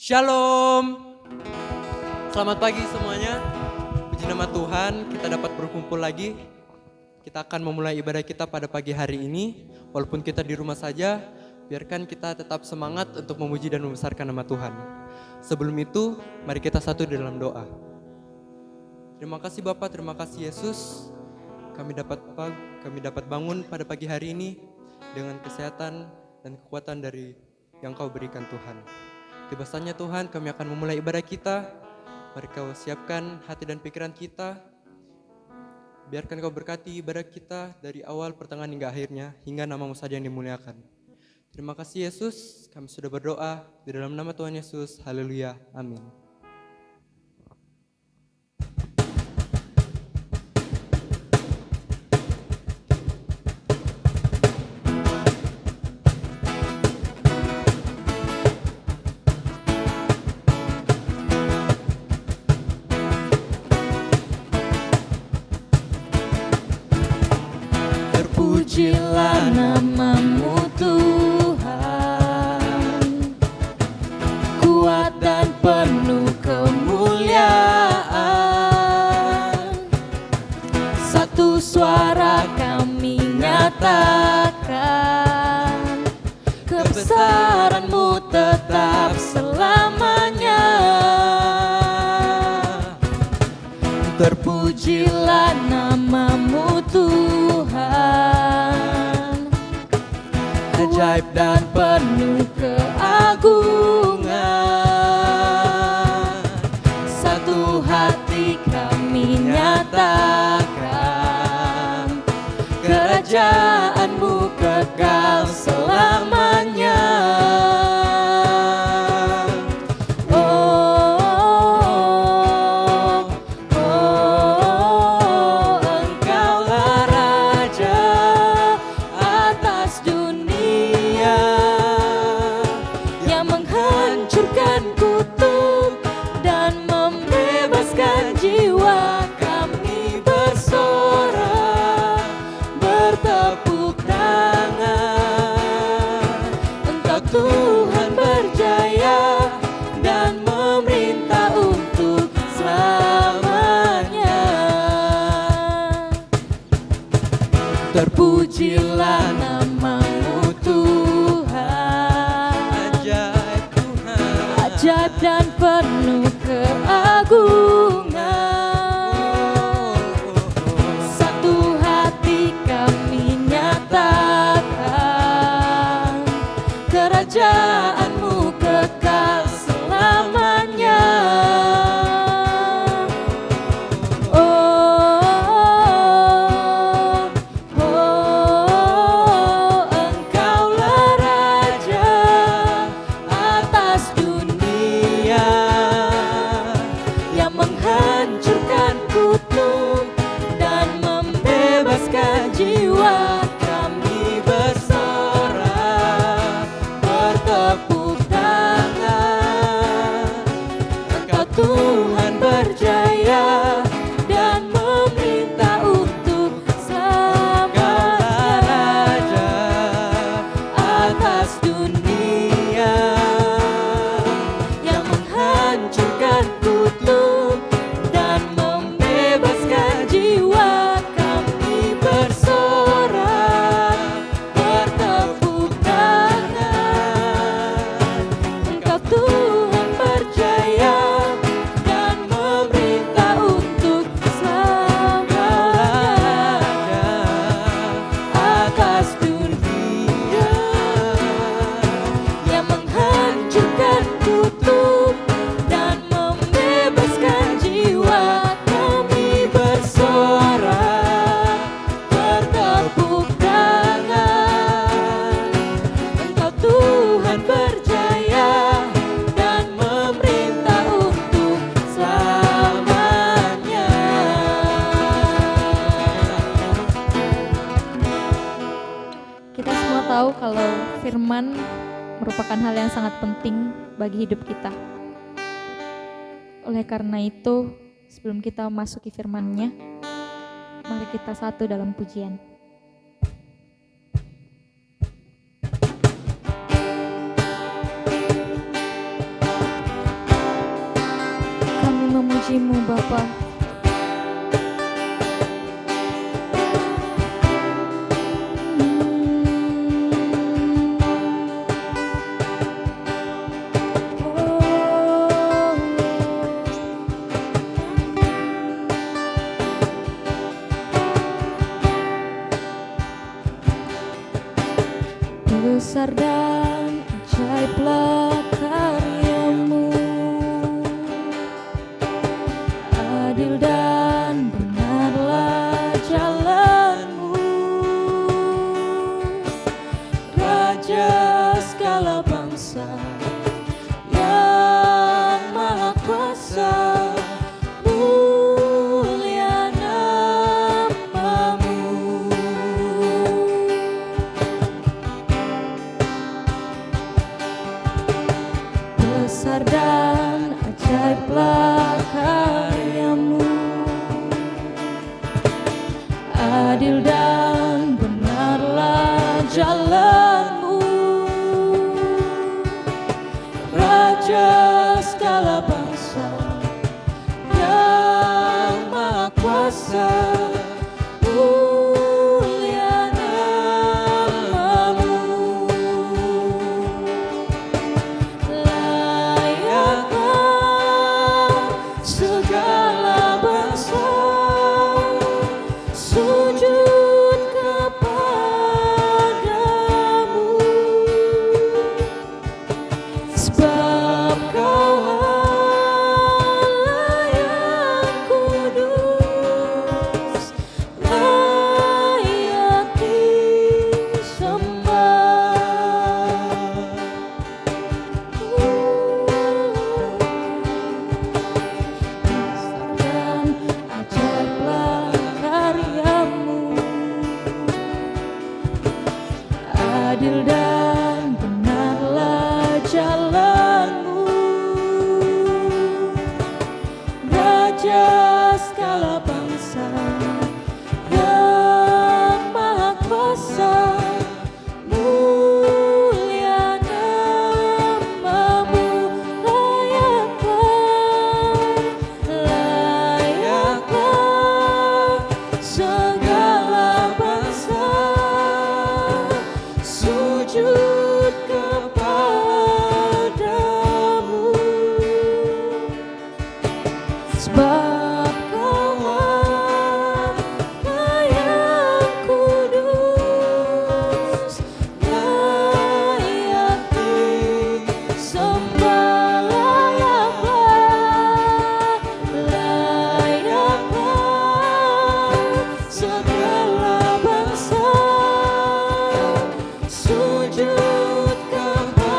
Shalom. Selamat pagi semuanya. Puji nama Tuhan, kita dapat berkumpul lagi. Kita akan memulai ibadah kita pada pagi hari ini. Walaupun kita di rumah saja, biarkan kita tetap semangat untuk memuji dan membesarkan nama Tuhan. Sebelum itu, mari kita satu di dalam doa. Terima kasih Bapa, terima kasih Yesus. Kami dapat bangun pada pagi hari ini dengan kesehatan dan kekuatan dari yang Kau berikan Tuhan. Tiba saatnya Tuhan, kami akan memulai ibadah kita. Mari Kau siapkan hati dan pikiran kita. Biarkan Kau berkati ibadah kita dari awal, pertengahan hingga akhirnya, hingga nama-Mu saja yang dimuliakan. Terima kasih Yesus, kami sudah berdoa di dalam nama Tuhan Yesus. Haleluya, amin. Terpujilah nama-Mu Tuhan, kuat dan penuh kemuliaan. Satu suara kami nyatakan, kebesaran-Mu tetap selamanya. Terpujilah nama-Mu Tuhan, ajaib dan penuh keagungan. Satu hati kami nyatakan, kerajaan-Mu kekal selamanya. Tuhan berjaya dan memerintah untuk selamanya. Terpujilah nama-Mu Tuhan, ajaib Tuhan, ajaib dan penuh keagungan. Satu hati kami nyatakan, kerajaan-Mu kekal selamanya. Engkaulah Raja atas dunia, yang menghancurkan kutuk dan membebaskan jiwa. Kami bersorak, bertepuk tangan. Engkau Tuhan berjaya dan memerintah untuk selamanya. Raja atas dunia, yang menghancurkan kutuk dan membebaskan jiwa. Kami bersorak, bertepuk tangan. Engkau Tuhan berjaya dan memerintah untuk selamanya. Atas dunia, yang menghancurkan kutuk dan membebaskan jiwa. Kami bersorak, bertepuk tangan. Engkau Tuhan berjaya dan memerintah untuk selamanya. Kita semua tahu kalau firman merupakan hal yang sangat penting bagi hidup kita. Oleh karena itu, sebelum kita memasuki firman-Nya, mari kita satu dalam pujian. memuji-Mu Bapa. Besar dan ajaiblah karya-Mu, adil dan benarlah jalan-Mu, Raja segala bangsa yang maha kuasa, mulia nama-Mu. Besar dan ajaiblah karya-Mu, adil dan benarlah jalan-Mu, Raja segala bangsa yang maha kuasa, mulia nama-Mu. Segala bangsa sujud kepadamu, sebab Kau Allah yang kudus, layak disembah. Dan ajaiblah karya-Mu, adil dan benarlah jalan-Mu, Raja segala bangsa yang maha kuasa, mulia nama-Mu. Layaklah segala bangsa sujud kepadamu, sebab Kau Allah yang kudus, layak disembah. Layaklah segala bangsa sujud kepadamu,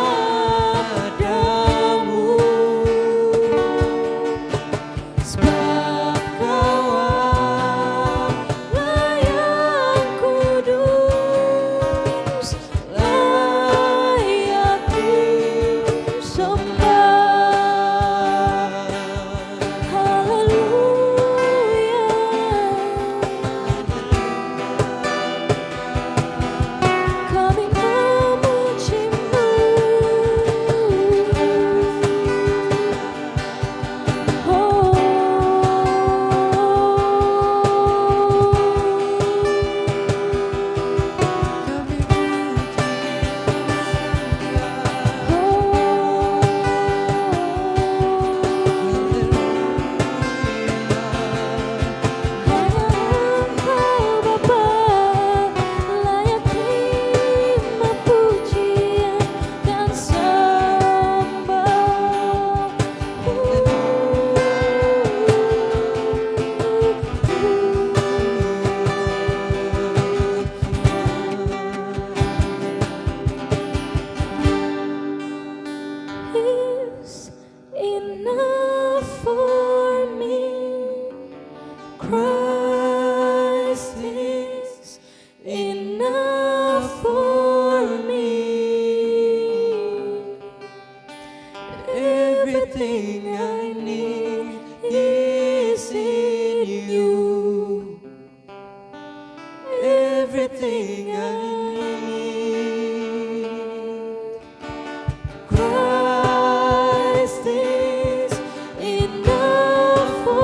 sebab Kau Allah yang kudus, layak disembah. Haleluya. Kami memuji-Mu. Oh. Hanya Engkau Bapa layak terima pujian dan sembah. Is enough for me. Christ is enough for me. Everything I need is in You. Everything I need. Christ is enough for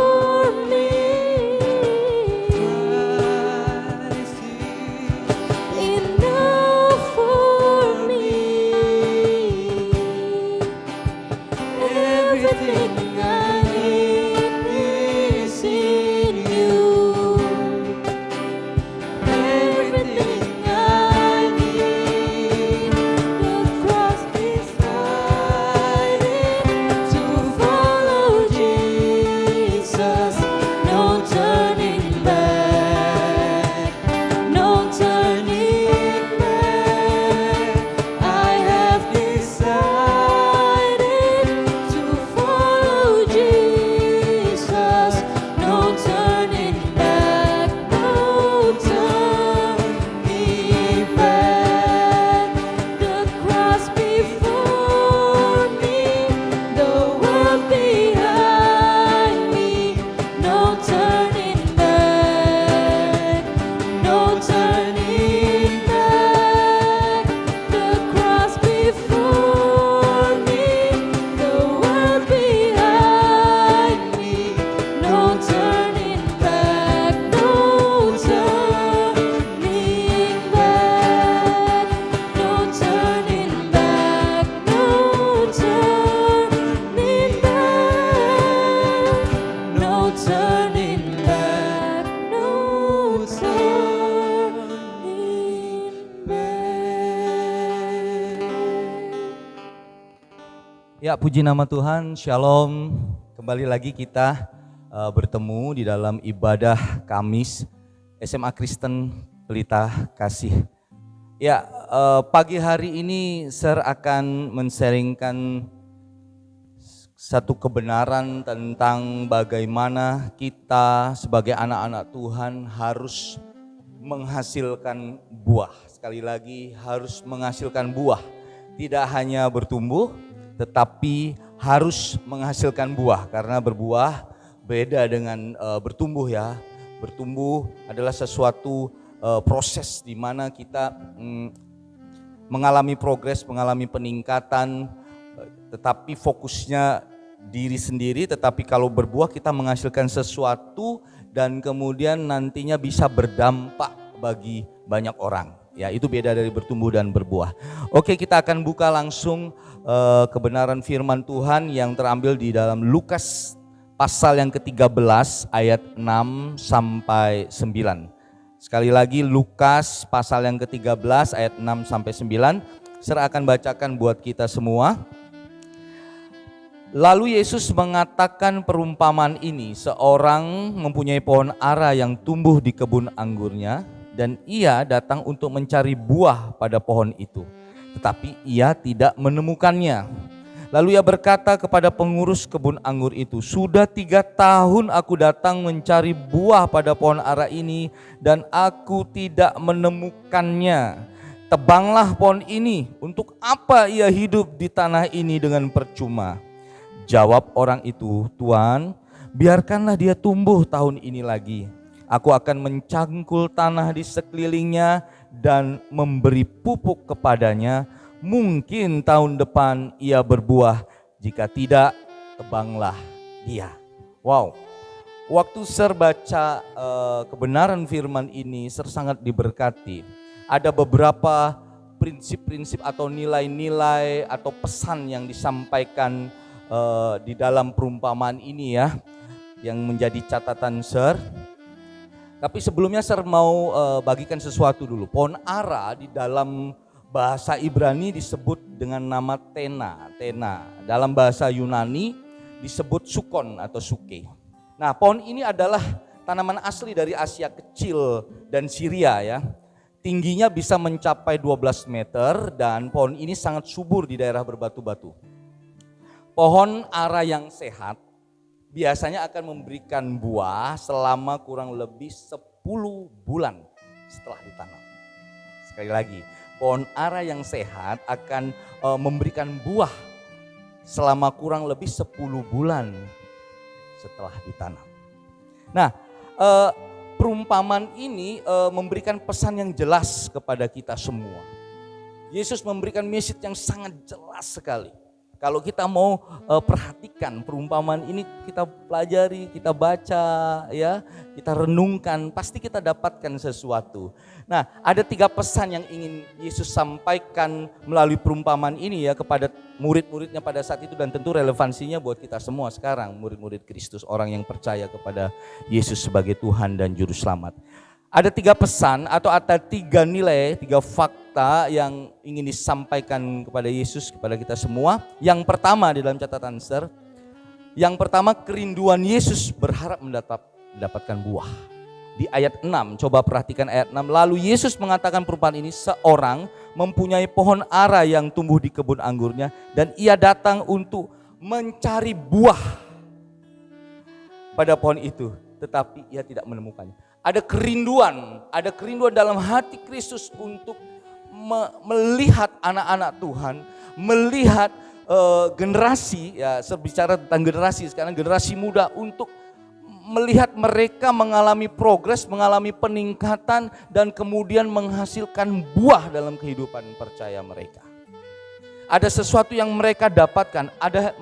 Ya, puji nama Tuhan, Shalom. Kembali lagi kita bertemu di dalam ibadah Kamis SMA Kristen Pelita Kasih. Ya, pagi hari ini Sir akan men-sharingkan satu kebenaran tentang bagaimana kita sebagai anak-anak Tuhan harus menghasilkan buah. Sekali lagi, harus menghasilkan buah. Tidak hanya bertumbuh, tetapi harus menghasilkan buah, karena berbuah beda dengan bertumbuh ya. Bertumbuh adalah sesuatu proses di mana kita mengalami progres, mengalami peningkatan, tetapi fokusnya diri sendiri. Tetapi kalau berbuah kita menghasilkan sesuatu dan kemudian nantinya bisa berdampak bagi banyak orang. Ya, itu beda dari bertumbuh dan berbuah. Oke, kita akan buka langsung kebenaran firman Tuhan yang terambil di dalam Lukas pasal yang ke-13 ayat 6 sampai 9. Sekali lagi Lukas pasal yang ke-13 ayat 6 sampai 9. Saya akan bacakan buat kita semua. Lalu Yesus mengatakan perumpamaan ini, seorang mempunyai pohon ara yang tumbuh di kebun anggurnya, dan ia datang untuk mencari buah pada pohon itu, tetapi ia tidak menemukannya. Lalu ia berkata kepada pengurus kebun anggur itu, "Sudah 3 tahun aku datang mencari buah pada pohon ara ini dan aku tidak menemukannya. Tebanglah pohon ini, untuk apa ia hidup di tanah ini dengan percuma?" Jawab orang itu, "Tuan, biarkanlah dia tumbuh tahun ini lagi. Aku akan mencangkul tanah di sekelilingnya dan memberi pupuk kepadanya. Mungkin tahun depan ia berbuah, jika tidak, tebanglah dia." Wow, waktu Sir baca kebenaran firman ini, Sir sangat diberkati. Ada beberapa prinsip-prinsip atau nilai-nilai atau pesan yang disampaikan di dalam perumpamaan ini ya, yang menjadi catatan Sir. Tapi sebelumnya Sir mau bagikan sesuatu dulu. Pohon ara di dalam bahasa Ibrani disebut dengan nama Tena. Dalam bahasa Yunani disebut Sukon atau Suke. Nah, pohon ini adalah tanaman asli dari Asia Kecil dan Syria ya. Tingginya bisa mencapai 12 meter dan pohon ini sangat subur di daerah berbatu-batu. Pohon ara yang sehat biasanya akan memberikan buah selama kurang lebih 10 bulan setelah ditanam. Sekali lagi, pohon ara yang sehat akan memberikan buah selama kurang lebih 10 bulan setelah ditanam. Nah, perumpamaan ini memberikan pesan yang jelas kepada kita semua. Yesus memberikan message yang sangat jelas sekali. Kalau kita mau perhatikan perumpamaan ini, kita pelajari, kita baca ya, kita renungkan, pasti kita dapatkan sesuatu. Nah, ada 3 pesan yang ingin Yesus sampaikan melalui perumpamaan ini ya kepada murid-muridnya pada saat itu, dan tentu relevansinya buat kita semua sekarang, murid-murid Kristus, orang yang percaya kepada Yesus sebagai Tuhan dan Juru Selamat. Ada 3 pesan atau ada 3 nilai, 3 fakta yang ingin disampaikan kepada Yesus, kepada kita semua. Yang pertama di dalam catatan Sir, yang pertama kerinduan Yesus berharap mendapatkan buah. Di ayat 6, coba perhatikan ayat 6. Lalu Yesus mengatakan perumpamaan ini, seorang mempunyai pohon ara yang tumbuh di kebun anggurnya dan ia datang untuk mencari buah pada pohon itu, tetapi ia tidak menemukannya. Ada kerinduan dalam hati Kristus untuk melihat anak-anak Tuhan, melihat generasi, ya saya bicara tentang generasi sekarang, generasi muda, untuk melihat mereka mengalami progres, mengalami peningkatan dan kemudian menghasilkan buah dalam kehidupan percaya mereka. Ada sesuatu yang mereka dapatkan, ada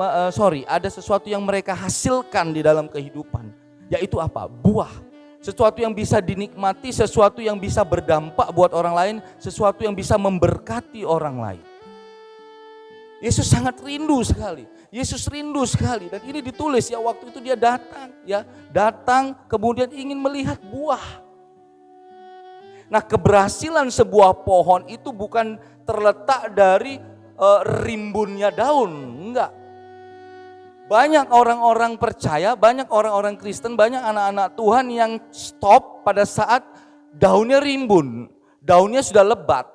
sesuatu yang mereka hasilkan di dalam kehidupan, yaitu apa? Buah. Sesuatu yang bisa dinikmati, sesuatu yang bisa berdampak buat orang lain, sesuatu yang bisa memberkati orang lain. Yesus sangat rindu sekali. Yesus rindu sekali, dan ini ditulis ya, waktu itu dia datang kemudian ingin melihat buah. Nah, keberhasilan sebuah pohon itu bukan terletak dari rimbunnya daun, enggak. Banyak orang-orang percaya, banyak orang-orang Kristen, banyak anak-anak Tuhan yang stop pada saat daunnya rimbun, daunnya sudah lebat,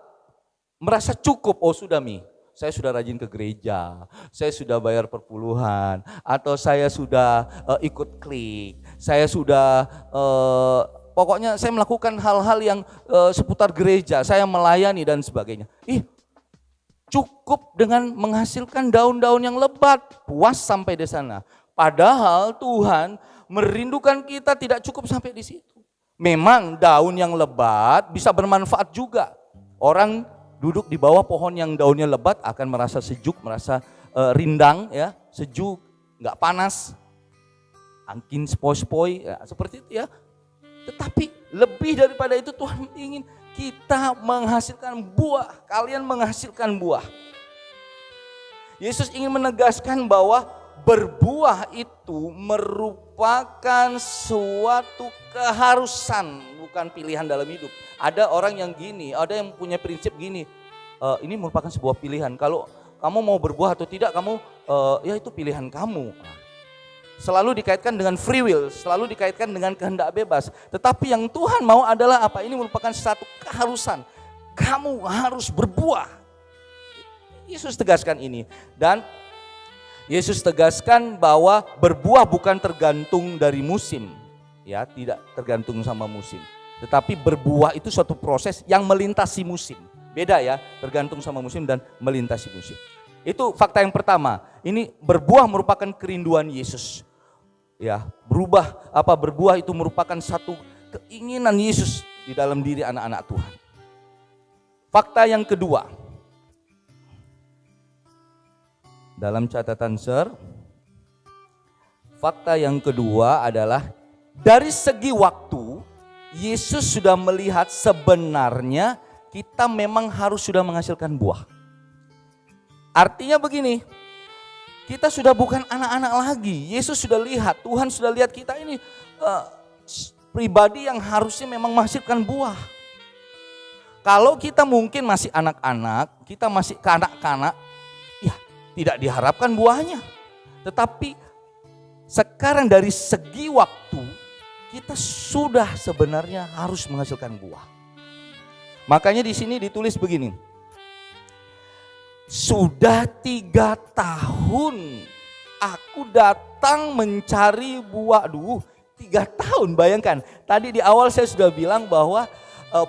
merasa cukup. Oh sudah saya sudah rajin ke gereja, saya sudah bayar perpuluhan, atau saya sudah ikut klik, saya sudah pokoknya saya melakukan hal-hal yang seputar gereja, saya melayani dan sebagainya. Cukup dengan menghasilkan daun-daun yang lebat, puas sampai di sana. Padahal Tuhan merindukan kita tidak cukup sampai di situ. Memang daun yang lebat bisa bermanfaat juga. Orang duduk di bawah pohon yang daunnya lebat akan merasa sejuk, merasa rindang, ya, sejuk, nggak panas, angin sepoi-sepoi, ya, seperti itu ya. Tetapi lebih daripada itu Tuhan ingin kita menghasilkan buah, kalian menghasilkan buah. Yesus ingin menegaskan bahwa berbuah itu merupakan suatu keharusan, bukan pilihan dalam hidup. Ada orang yang gini, ada yang punya prinsip gini, ini merupakan sebuah pilihan. Kalau kamu mau berbuah atau tidak, kamu ya itu pilihan kamu. Selalu dikaitkan dengan free will, selalu dikaitkan dengan kehendak bebas. Tetapi yang Tuhan mau adalah apa? Ini merupakan satu keharusan. Kamu harus berbuah. Yesus tegaskan ini. Dan Yesus tegaskan bahwa berbuah bukan tergantung dari musim. Ya, tidak tergantung sama musim. Tetapi berbuah itu suatu proses yang melintasi musim. Beda ya, tergantung sama musim dan melintasi musim. Itu fakta yang pertama. Ini berbuah merupakan kerinduan Yesus. Ya, berbuah itu merupakan satu keinginan Yesus di dalam diri anak-anak Tuhan. Fakta yang kedua. Dalam catatan Sir, fakta yang kedua adalah dari segi waktu Yesus sudah melihat sebenarnya kita memang harus sudah menghasilkan buah. Artinya begini, kita sudah bukan anak-anak lagi. Yesus sudah lihat, Tuhan sudah lihat kita ini pribadi yang harusnya memang menghasilkan buah. Kalau kita mungkin masih anak-anak, kita masih kanak-kanak, ya tidak diharapkan buahnya. Tetapi sekarang dari segi waktu, kita sudah sebenarnya harus menghasilkan buah. Makanya di sini ditulis begini. Sudah 3 tahun aku datang mencari buah. 3 tahun, bayangkan. Tadi di awal saya sudah bilang bahwa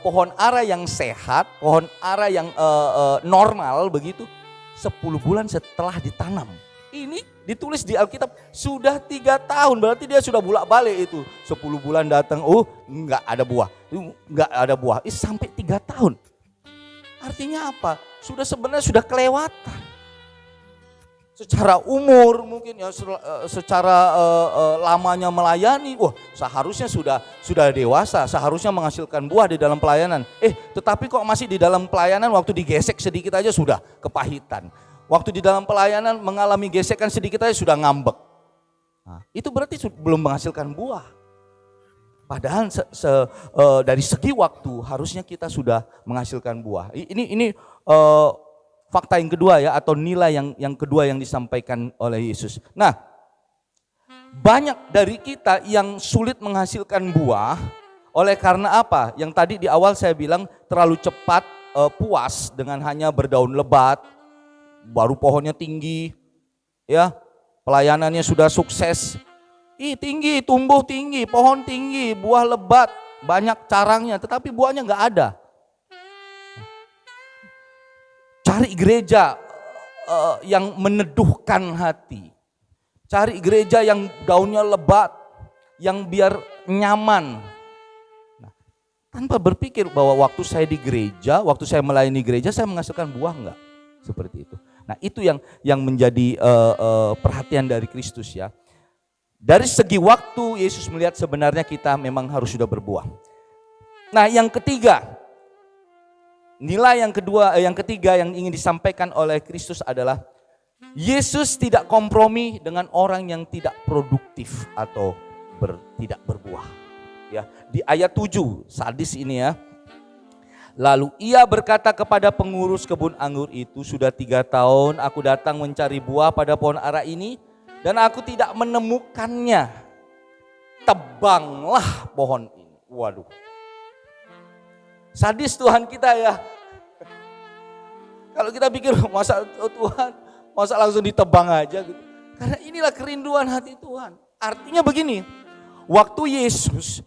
pohon ara yang sehat, pohon ara yang normal begitu, 10 bulan setelah ditanam. Ini ditulis di Alkitab sudah 3 tahun, berarti dia sudah bolak-balik itu. 10 bulan datang, enggak ada buah, enggak ada buah. Sampai 3 tahun. Artinya apa? Sebenarnya sudah kelewatan. Secara umur mungkin ya, secara lamanya melayani, seharusnya sudah dewasa, seharusnya menghasilkan buah di dalam pelayanan. Tetapi kok masih di dalam pelayanan, waktu digesek sedikit aja sudah kepahitan. Waktu di dalam pelayanan mengalami gesekan sedikit aja sudah ngambek. Nah, itu berarti belum menghasilkan buah. Padahal dari segi waktu harusnya kita sudah menghasilkan buah. Ini fakta yang kedua ya, atau nilai yang kedua yang disampaikan oleh Yesus. Nah, banyak dari kita yang sulit menghasilkan buah oleh karena apa? Yang tadi di awal saya bilang terlalu cepat puas dengan hanya berdaun lebat, baru pohonnya tinggi, ya pelayanannya sudah sukses. Tinggi, tumbuh tinggi, pohon tinggi, buah lebat, banyak carangnya, tetapi buahnya nggak ada. Cari gereja yang meneduhkan hati. Cari gereja yang daunnya lebat, yang biar nyaman. Nah, tanpa berpikir bahwa waktu saya di gereja, waktu saya melayani gereja, saya menghasilkan buah enggak? Seperti itu. Nah, itu yang menjadi perhatian dari Kristus ya. Dari segi waktu Yesus melihat sebenarnya kita memang harus sudah berbuah. Nah, yang ketiga, nilai yang ketiga yang ingin disampaikan oleh Kristus adalah Yesus tidak kompromi dengan orang yang tidak produktif atau tidak berbuah. Ya, di ayat 7 sadis ini ya. Lalu ia berkata kepada pengurus kebun anggur itu, sudah 3 tahun aku datang mencari buah pada pohon ara ini dan aku tidak menemukannya. Tebanglah pohon ini. Waduh. Sadis Tuhan kita ya. Kalau kita pikir masa Tuhan, masa langsung ditebang aja gitu. Karena inilah kerinduan hati Tuhan. Artinya begini, waktu Yesus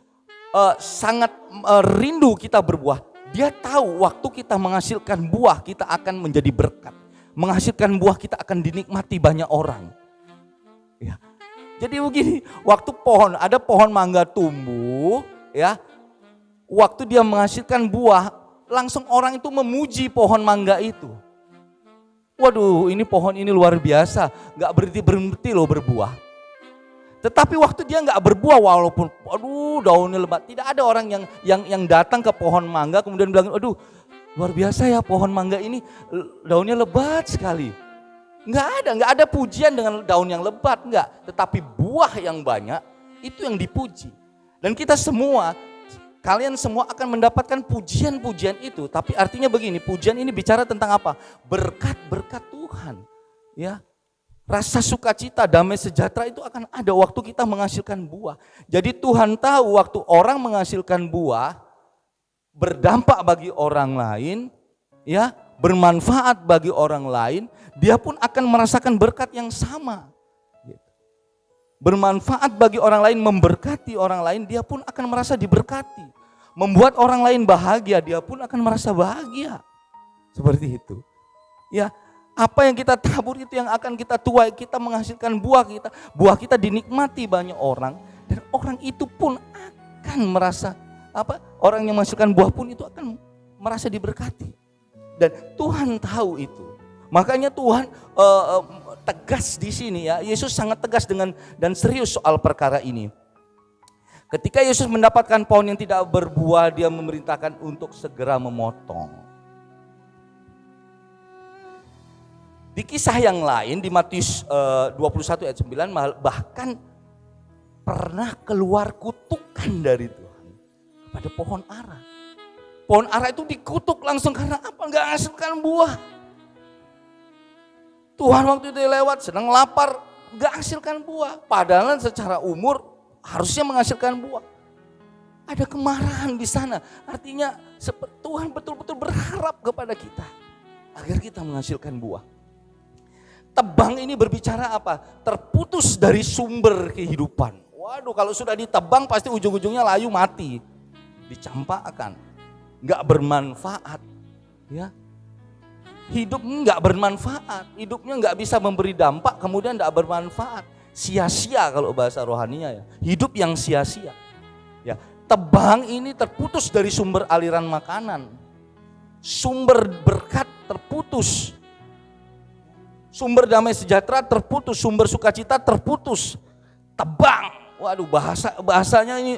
sangat rindu kita berbuah. Dia tahu waktu kita menghasilkan buah kita akan menjadi berkat. Menghasilkan buah kita akan dinikmati banyak orang. Ya. Jadi begini, waktu ada pohon mangga tumbuh, ya, waktu dia menghasilkan buah, langsung orang itu memuji pohon mangga itu. Waduh, ini pohon ini luar biasa, gak berhenti loh berbuah. Tetapi waktu dia gak berbuah, walaupun aduh daunnya lebat, tidak ada orang yang datang ke pohon mangga kemudian bilang, aduh luar biasa ya pohon mangga ini daunnya lebat sekali. Gak ada pujian dengan daun yang lebat, enggak. Tetapi buah yang banyak itu yang dipuji. Dan kita semua, kalian semua akan mendapatkan pujian-pujian itu. Tapi artinya begini, pujian ini bicara tentang apa? Berkat-berkat Tuhan. Ya, rasa sukacita, damai sejahtera itu akan ada waktu kita menghasilkan buah. Jadi Tuhan tahu waktu orang menghasilkan buah, berdampak bagi orang lain, ya, bermanfaat bagi orang lain, dia pun akan merasakan berkat yang sama. Bermanfaat bagi orang lain, memberkati orang lain, dia pun akan merasa diberkati. Membuat orang lain bahagia, dia pun akan merasa bahagia. Seperti itu. Ya, apa yang kita tabur itu yang akan kita tuai, kita menghasilkan buah kita. Buah kita dinikmati banyak orang, dan orang itu pun akan merasa orang yang menghasilkan buah pun itu akan merasa diberkati. Dan Tuhan tahu itu. Makanya Tuhan tegas di sini ya. Yesus sangat tegas dan serius soal perkara ini. Ketika Yesus mendapatkan pohon yang tidak berbuah, dia memerintahkan untuk segera memotong. Di kisah yang lain di Matius 21 ayat 9 bahkan pernah keluar kutukan dari Tuhan kepada pohon ara. Pohon ara itu dikutuk langsung karena apa? Enggak menghasilkan buah. Tuhan waktu itu lewat sedang lapar, enggak hasilkan buah. Padahal secara umur harusnya menghasilkan buah. Ada kemarahan di sana. Artinya Tuhan betul-betul berharap kepada kita agar kita menghasilkan buah. Tebang ini berbicara apa? Terputus dari sumber kehidupan. Waduh, kalau sudah ditebang pasti ujung-ujungnya layu mati. Dicampakkan. Enggak bermanfaat. Ya. Hidup enggak bermanfaat, hidupnya enggak bisa memberi dampak, kemudian enggak bermanfaat. Sia-sia kalau bahasa rohaninya ya. Hidup yang sia-sia. Ya, tebang ini terputus dari sumber aliran makanan. Sumber berkat terputus. Sumber damai sejahtera terputus, sumber sukacita terputus. Tebang. Waduh, bahasanya ini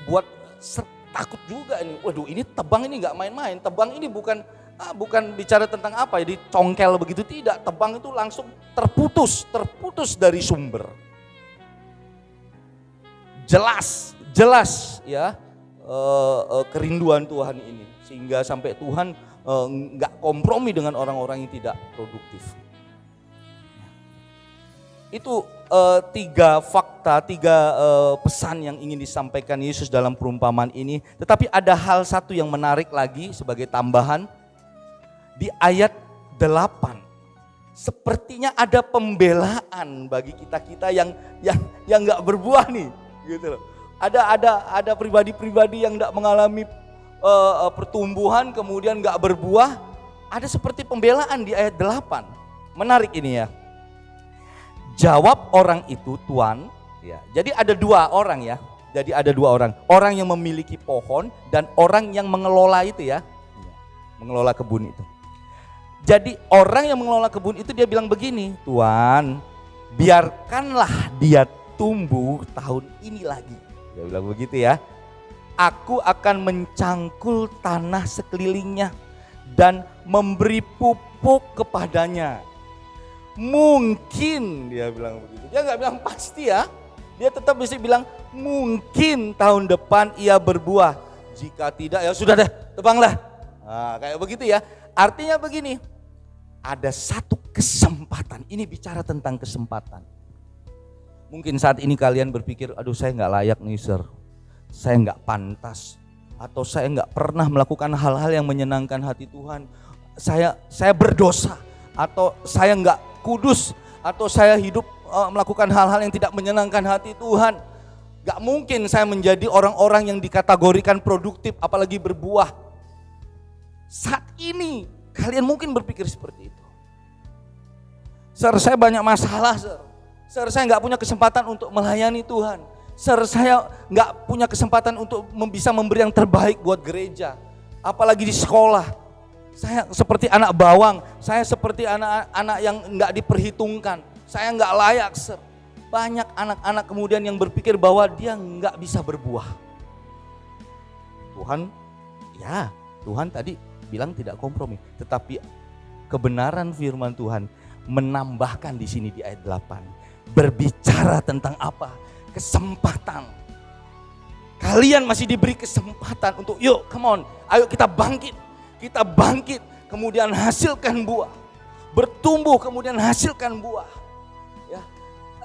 buat takut juga ini. Waduh, ini tebang ini enggak main-main. Tebang ini bukan bicara tentang apa ya, dicongkel begitu, tidak. Tebang itu langsung terputus dari sumber. Jelas ya kerinduan Tuhan ini, sehingga sampai Tuhan nggak kompromi dengan orang-orang yang tidak produktif. Itu tiga fakta, pesan yang ingin disampaikan Yesus dalam perumpamaan ini. Tetapi ada hal satu yang menarik lagi sebagai tambahan. Di ayat 8, sepertinya ada pembelaan bagi kita yang nggak berbuah nih, gitu loh. Ada pribadi-pribadi yang nggak mengalami pertumbuhan kemudian nggak berbuah. Ada seperti pembelaan di ayat 8. Menarik ini ya. Jawab orang itu, Tuan, ya. Jadi ada dua orang ya. Orang yang memiliki pohon dan orang yang mengelola itu ya. Mengelola kebun itu. Jadi orang yang mengelola kebun itu dia bilang begini, Tuan, biarkanlah dia tumbuh tahun ini lagi. Dia bilang begitu ya. Aku akan mencangkul tanah sekelilingnya dan memberi pupuk kepadanya. Mungkin dia bilang begitu. Dia nggak bilang pasti ya. Dia tetap bisa bilang mungkin tahun depan ia berbuah. Jika tidak ya sudah deh, tebanglah. Nah, kayak begitu ya. Artinya begini. ada satu kesempatan. Ini bicara tentang kesempatan. Mungkin saat ini kalian berpikir, aduh saya nggak layak nih sir, saya nggak pantas, atau saya nggak pernah melakukan hal-hal yang menyenangkan hati Tuhan, saya berdosa, atau saya nggak kudus, atau saya hidup melakukan hal-hal yang tidak menyenangkan hati Tuhan. Gak mungkin saya menjadi orang-orang yang dikategorikan produktif, apalagi berbuah. Saat ini kalian mungkin berpikir seperti itu. Sir, saya banyak masalah sir. Sir, saya gak punya kesempatan untuk melayani Tuhan. Sir, saya gak punya kesempatan untuk bisa memberi yang terbaik buat gereja. Apalagi di sekolah. Saya seperti anak bawang, saya seperti anak-anak yang gak diperhitungkan. Saya gak layak sir. Banyak anak-anak kemudian yang berpikir bahwa dia nggak bisa berbuah. Tuhan tadi bilang tidak kompromi. Tetapi kebenaran firman Tuhan menambahkan di sini di ayat 8. Berbicara tentang apa? Kesempatan. Kalian masih diberi kesempatan untuk yuk come on, ayo kita bangkit. Kita bangkit kemudian hasilkan buah. Bertumbuh kemudian hasilkan buah.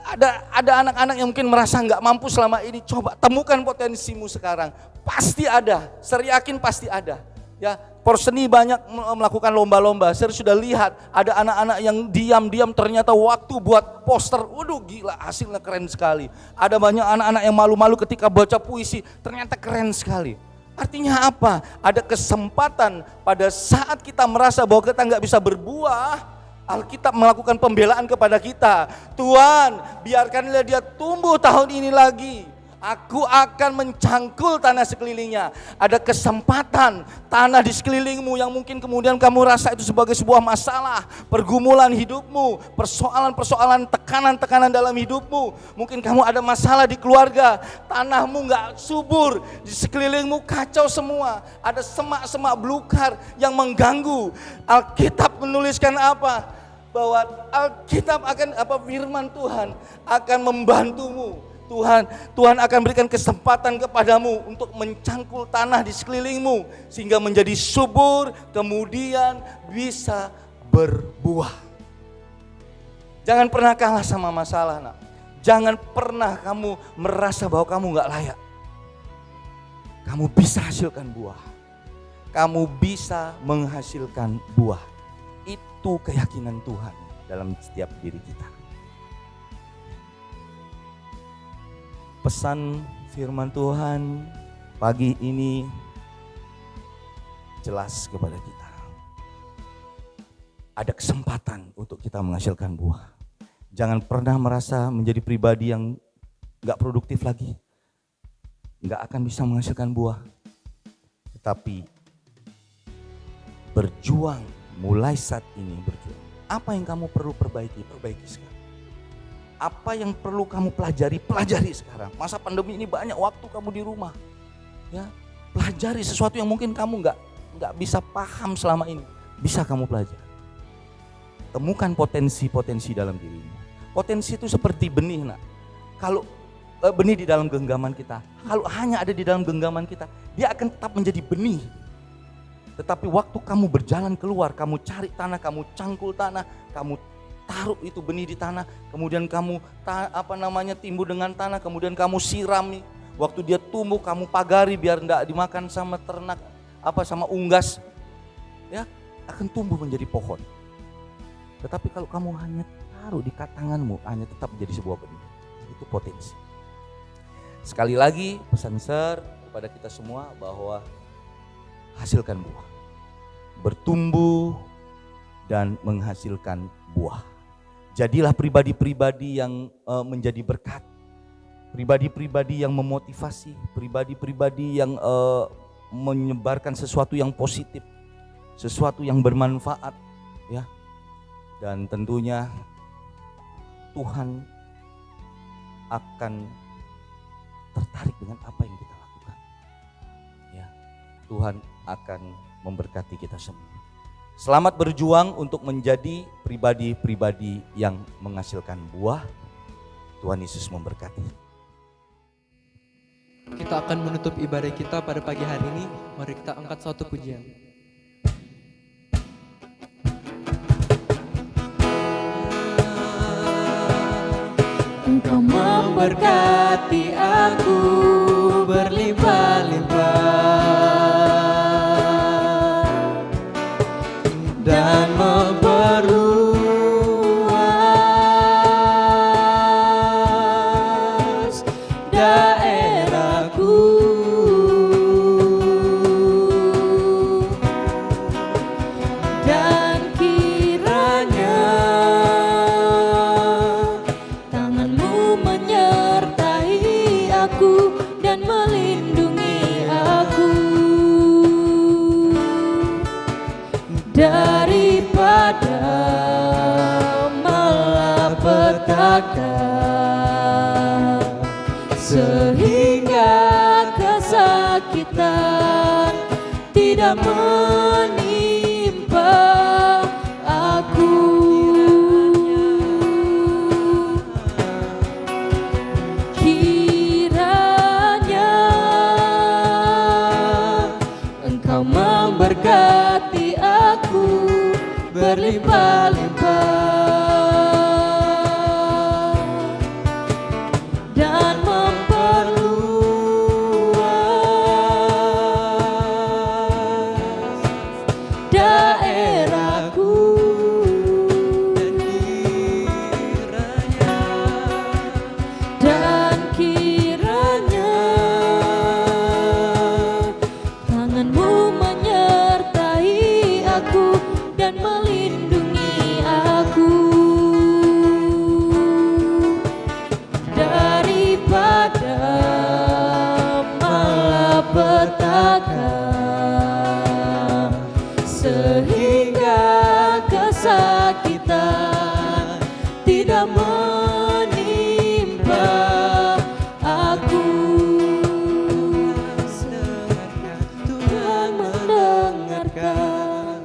Ada anak-anak yang mungkin merasa nggak mampu selama ini, coba temukan potensimu sekarang. Pasti ada, saya yakin pasti ada. Ya, Porseni banyak melakukan lomba-lomba. Saya sudah lihat ada anak-anak yang diam-diam ternyata waktu buat poster, waduh gila hasilnya keren sekali. Ada banyak anak-anak yang malu-malu ketika baca puisi, ternyata keren sekali. Artinya apa? Ada kesempatan pada saat kita merasa bahwa kita nggak bisa berbuah, Alkitab melakukan pembelaan kepada kita. Tuhan, biarkanlah dia tumbuh tahun ini lagi. Aku akan mencangkul tanah sekelilingnya. Ada kesempatan tanah di sekelilingmu yang mungkin kemudian kamu rasa itu sebagai sebuah masalah, pergumulan hidupmu, persoalan-persoalan, tekanan-tekanan dalam hidupmu. Mungkin kamu ada masalah di keluarga, tanahmu gak subur, di sekelilingmu kacau semua. Ada semak-semak belukar yang mengganggu. Alkitab menuliskan apa? Bahwa Alkitab akan firman Tuhan akan membantumu. Tuhan akan berikan kesempatan kepadamu untuk mencangkul tanah di sekelilingmu sehingga menjadi subur, kemudian bisa berbuah. Jangan pernah kalah sama masalah, nak. Jangan pernah kamu merasa bahwa kamu gak layak. Kamu bisa hasilkan buah. Kamu bisa menghasilkan buah. Itu keyakinan Tuhan dalam setiap diri kita. Pesan firman Tuhan pagi ini jelas kepada kita. Ada kesempatan untuk kita menghasilkan buah. Jangan pernah merasa menjadi pribadi yang gak produktif lagi. Gak akan bisa menghasilkan buah. Tetapi berjuang, mulai saat ini berjuang. Apa yang kamu perlu perbaiki sekarang. Apa yang perlu kamu pelajari sekarang. Masa pandemi ini banyak waktu kamu di rumah. Ya, pelajari sesuatu yang mungkin kamu nggak bisa paham selama ini. Bisa kamu pelajari. Temukan potensi-potensi dalam dirimu. Potensi itu seperti benih, nak. Kalau benih di dalam genggaman kita, kalau hanya ada di dalam genggaman kita, dia akan tetap menjadi benih. Tetapi waktu kamu berjalan keluar, kamu cari tanah, kamu cangkul tanah, kamu taruh itu benih di tanah, kemudian kamu timbul dengan tanah, kemudian kamu sirami. Waktu dia tumbuh kamu pagari biar enggak dimakan sama ternak, sama unggas. Ya, akan tumbuh menjadi pohon. Tetapi kalau kamu hanya taruh di tanganmu, hanya tetap menjadi sebuah benih. Itu potensi. Sekali lagi pesan Sir kepada kita semua bahwa hasilkan buah. Bertumbuh dan menghasilkan buah. Jadilah pribadi-pribadi yang menjadi berkat, pribadi-pribadi yang memotivasi, pribadi-pribadi yang menyebarkan sesuatu yang positif, sesuatu yang bermanfaat, ya. Dan tentunya Tuhan akan tertarik dengan apa yang kita lakukan. Ya, Tuhan akan memberkati kita semua. Selamat berjuang untuk menjadi pribadi-pribadi yang menghasilkan buah. Tuhan Yesus memberkati. Kita akan menutup ibadah kita pada pagi hari ini. Mari kita angkat suatu pujian. Engkau memberkati aku berlimpah-limpah dan memperluas daerahku. Dan kiranya tanganmu menyertai aku dan melindungi aku daripada malapetaka, sehingga kesakitan tidak menimpa aku. Kiranya Engkau memberkati aku berlimpah-limpah dan memperluas daerahku. Dan kiranya tanganmu menyertai aku dan melindungi aku daripada malapetaka, sehingga kesakitan tidak menimpa aku. Tuhan mendengarkan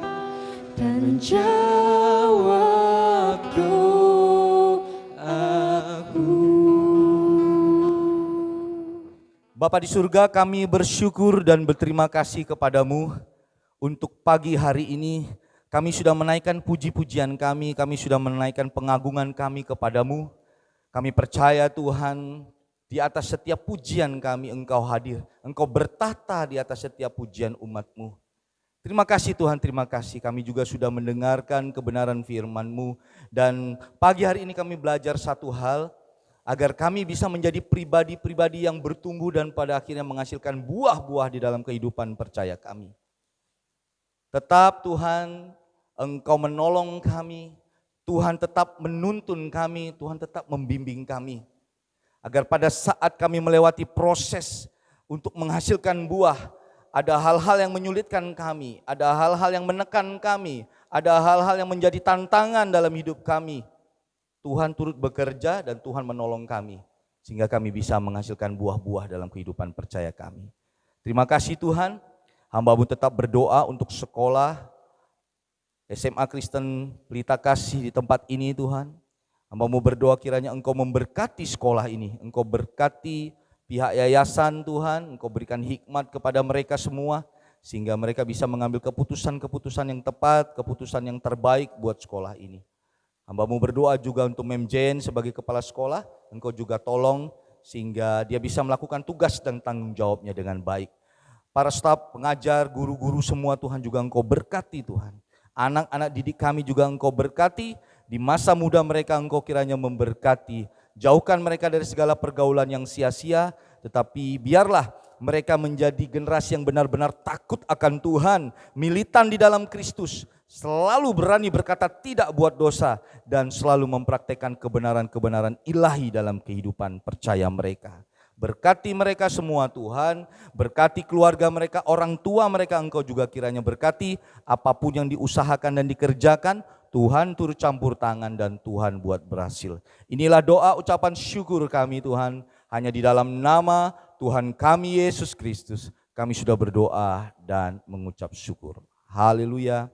dan jawab doaku. Bapa di surga, kami bersyukur dan berterima kasih kepadamu untuk pagi hari ini. Kami sudah menaikkan puji-pujian kami sudah menaikkan pengagungan kami kepadamu. Kami percaya Tuhan, di atas setiap pujian kami Engkau hadir. Engkau bertahta di atas setiap pujian umat-Mu. Terima kasih Tuhan, terima kasih. Kami juga sudah mendengarkan kebenaran firman-Mu. Dan pagi hari ini kami belajar satu hal, agar kami bisa menjadi pribadi-pribadi yang bertumbuh dan pada akhirnya menghasilkan buah-buah di dalam kehidupan percaya kami. Tetap Tuhan, Engkau menolong kami, Tuhan tetap menuntun kami, Tuhan tetap membimbing kami. Agar pada saat kami melewati proses untuk menghasilkan buah, ada hal-hal yang menyulitkan kami, ada hal-hal yang menekan kami, ada hal-hal yang menjadi tantangan dalam hidup kami. Tuhan turut bekerja dan Tuhan menolong kami, sehingga kami bisa menghasilkan buah-buah dalam kehidupan percaya kami. Terima kasih Tuhan, hamba-Mu tetap berdoa untuk sekolah SMA Kristen Pelita Kasih di tempat ini Tuhan. Hamba-Mu berdoa kiranya Engkau memberkati sekolah ini, Engkau berkati pihak yayasan Tuhan, Engkau berikan hikmat kepada mereka semua, sehingga mereka bisa mengambil keputusan-keputusan yang tepat, keputusan yang terbaik buat sekolah ini. Hamba-Mu berdoa juga untuk Mem Jane sebagai kepala sekolah, Engkau juga tolong sehingga dia bisa melakukan tugas dan tanggung jawabnya dengan baik. Para staf, pengajar, guru-guru semua Tuhan juga Engkau berkati Tuhan. Anak-anak didik kami juga Engkau berkati, di masa muda mereka Engkau kiranya memberkati. Jauhkan mereka dari segala pergaulan yang sia-sia, tetapi biarlah mereka menjadi generasi yang benar-benar takut akan Tuhan, militan di dalam Kristus, selalu berani berkata tidak buat dosa, dan selalu mempraktekkan kebenaran-kebenaran ilahi dalam kehidupan percaya mereka. Berkati mereka semua Tuhan, berkati keluarga mereka, orang tua mereka Engkau juga kiranya berkati, apapun yang diusahakan dan dikerjakan, Tuhan turut campur tangan dan Tuhan buat berhasil. Inilah doa ucapan syukur kami Tuhan, hanya di dalam nama Tuhan kami Yesus Kristus, kami sudah berdoa dan mengucap syukur. Haleluya.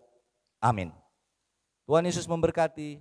Amin. Tuhan Yesus memberkati.